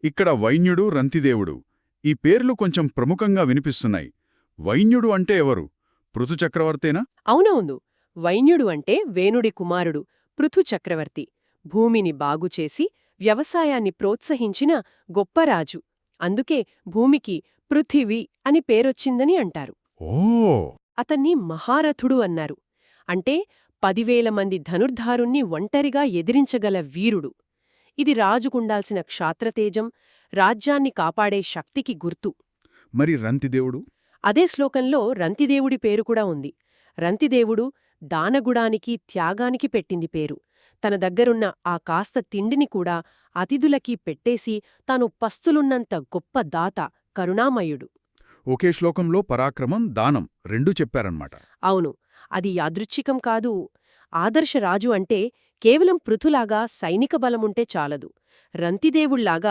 ఇక్కడ వైన్యుడు రంతిదేవుడు ఈ పేర్లు కొంచెం ప్రముఖంగా వినిపిస్తున్నాయి. వైన్యుడు అంటే ఎవరు? పృథు చక్రవర్తేనా? అవునవును. వైన్యుడు అంటే వేనుడి కుమారుడు పృథు చక్రవర్తి. భూమిని బాగుచేసి వ్యవసాయాన్ని ప్రోత్సహించిన గొప్ప రాజు. అందుకే భూమికి పృథివీ అని పేరొచ్చిందని అంటారు. ఓ అతన్ని మహారథుడు అన్నారు. అంటే 10,000 మంది ధనుర్ధారుణ్ణి ఒంటరిగా ఎదిరించగల వీరుడు. ఇది రాజుకుండాల్సిన క్షాత్రతేజం, రాజ్యాన్ని కాపాడే శక్తికి గుర్తు. మరి రంతిదేవుడు? అదే శ్లోకంలో రంతిదేవుడి పేరు కూడా ఉంది. రంతిదేవుడు దానగుడానికి, త్యాగానికి పెట్టింది పేరు. తన దగ్గరున్న ఆ కాస్త తిండిని కూడా అతిథులకి పెట్టేసి తాను పస్తులున్నంత గొప్ప దాత, కరుణామయుడు. ఒకే శ్లోకంలో పరాక్రమం, దానం రెండూ చెప్పారన్నమాట. అవును, అది యాదృచ్ఛికం కాదు. ఆదర్శ రాజు అంటే కేవలం పృథులాగా సైనిక బలముంటే చాలదు. రంతిదేవుళ్లాగా